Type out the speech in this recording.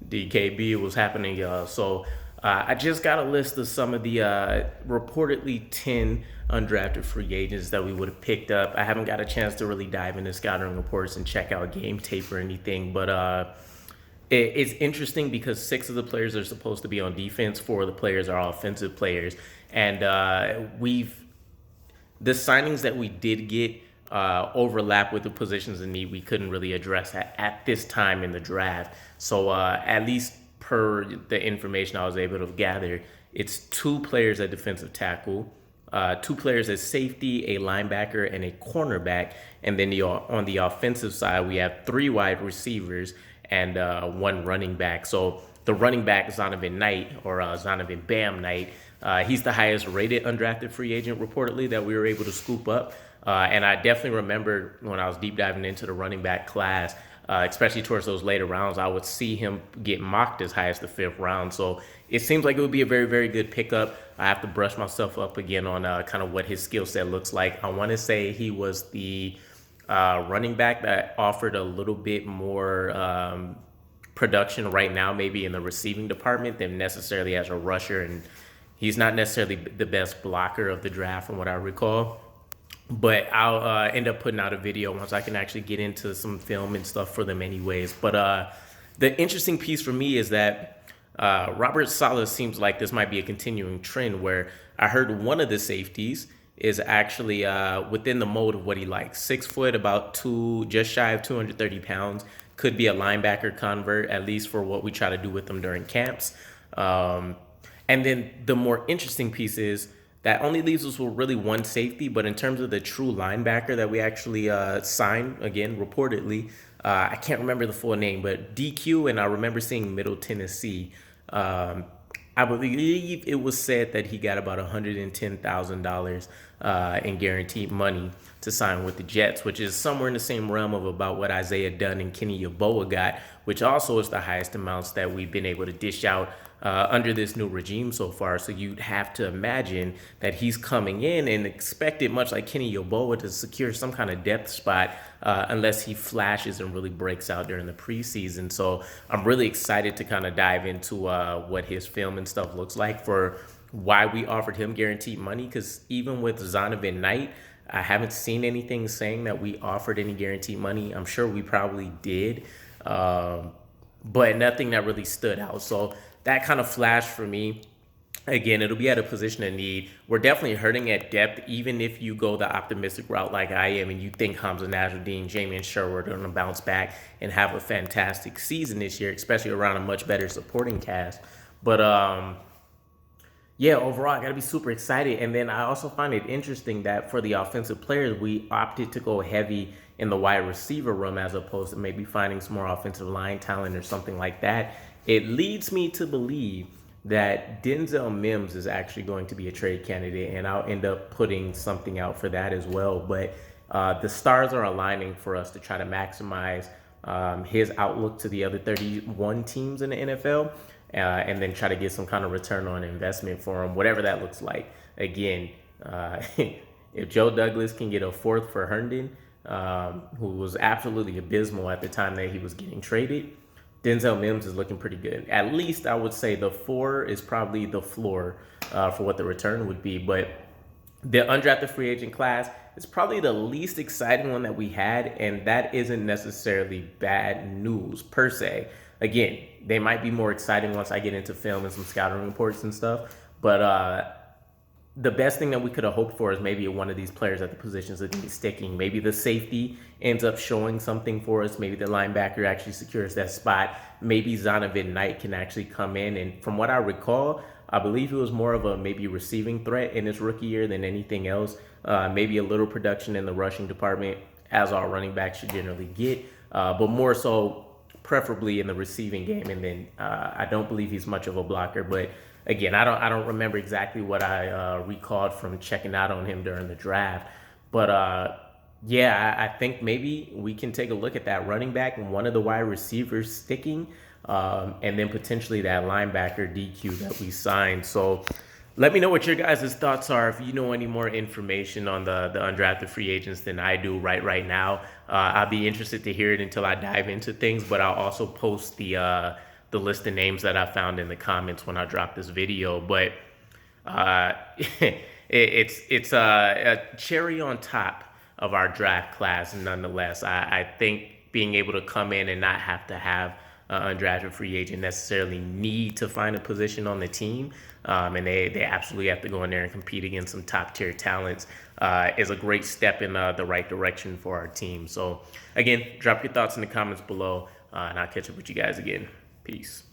DKB, what's happening, y'all? So I just got a list of some of the reportedly 10 undrafted free agents that we would have picked up. I haven't got a chance to really dive into scouting reports and check out game tape or anything, but it's interesting because 6 of the players are supposed to be on defense, 4 of the players are offensive players, and the signings that we did get overlap with the positions in need we couldn't really address at this time in the draft. So at least per the information I was able to gather, it's 2 players at defensive tackle, 2 players at safety, a linebacker, and a cornerback. And then on the offensive side, we have 3 wide receivers and 1 running back. So the running back, Zonovan Knight, or Zonovan Bam Knight, he's the highest rated undrafted free agent reportedly that we were able to scoop up. And I definitely remember when I was deep diving into the running back class, especially towards those later rounds, I would see him get mocked as high as the 5th round. So it seems like it would be a very, very good pickup. I have to brush myself up again on kind of what his skill set looks like. I want to say he was the running back that offered a little bit more production right now, maybe in the receiving department, than necessarily as a rusher. And he's not necessarily the best blocker of the draft from what I recall. But I'll end up putting out a video once I can actually get into some film and stuff for them anyways. But the interesting piece for me is that Robert Saleh seems like this might be a continuing trend where I heard one of the safeties is actually within the mold of what he likes. 6 foot, about just shy of 230 pounds. Could be a linebacker convert, at least for what we try to do with them during camps. And then the more interesting piece is that only leaves us with really 1 safety, but in terms of the true linebacker that we actually signed, again, reportedly, I can't remember the full name, but DQ, and I remember seeing Middle Tennessee. I believe it was said that he got about $110,000 in guaranteed money to sign with the Jets, which is somewhere in the same realm of about what Isaiah Dunn and Kenny Yeboah got, which also is the highest amounts that we've been able to dish out under this new regime so far. So you'd have to imagine that he's coming in and expected, much like Kenny Yeboah, to secure some kind of depth spot unless he flashes and really breaks out during the preseason. So I'm really excited to kind of dive into what his film and stuff looks like for why we offered him guaranteed money, because even with Zonovan Knight, I haven't seen anything saying that we offered any guaranteed money. I'm sure we probably did, but nothing that really stood out. So that kind of flashed for me. Again, it'll be at a position of need. We're definitely hurting at depth, even if you go the optimistic route like I am and you think Hamza Nasruddin, Jamian Sherwood are going to bounce back and have a fantastic season this year, especially around a much better supporting cast. But yeah, overall, I got to be super excited. And then I also find it interesting that for the offensive players, we opted to go heavy in the wide receiver room as opposed to maybe finding some more offensive line talent or something like that. It leads me to believe that Denzel Mims is actually going to be a trade candidate, and I'll end up putting something out for that as well. But the stars are aligning for us to try to maximize his outlook to the other 31 teams in the NFL, and then try to get some kind of return on investment for him, whatever that looks like. Again, if Joe Douglas can get a 4th for Herndon, who was absolutely abysmal at the time that he was getting traded, Denzel Mims is looking pretty good. At least I would say the 4 is probably the floor for what the return would be. But the undrafted free agent class is probably the least exciting one that we had, and that isn't necessarily bad news per se. Again, they might be more exciting once I get into film and some scouting reports and stuff. But the best thing that we could have hoped for is maybe one of these players at the positions that need sticking. Maybe the safety ends up showing something for us. Maybe the linebacker actually secures that spot. Maybe Zonovan Knight can actually come in. And from what I recall, I believe he was more of a maybe receiving threat in his rookie year than anything else. Maybe a little production in the rushing department, as all running backs should generally get, but more so preferably in the receiving game. And then I don't believe he's much of a blocker, but again, I don't remember exactly what I recalled from checking out on him during the draft. But yeah, I think maybe we can take a look at that running back and one of the wide receivers sticking, and then potentially that linebacker DQ that we signed. So let me know what your guys' thoughts are. If you know any more information on the undrafted free agents than I do right now, I'll be interested to hear it until I dive into things. But I'll also post the the list of names that I found in the comments when I dropped this video, but uh, it's a cherry on top of our draft class. Nonetheless, I think being able to come in and not have to have an undrafted free agent necessarily need to find a position on the team, and they absolutely have to go in there and compete against some top tier talents, is a great step in the right direction for our team. So again, drop your thoughts in the comments below, and I'll catch up with you guys again. Peace.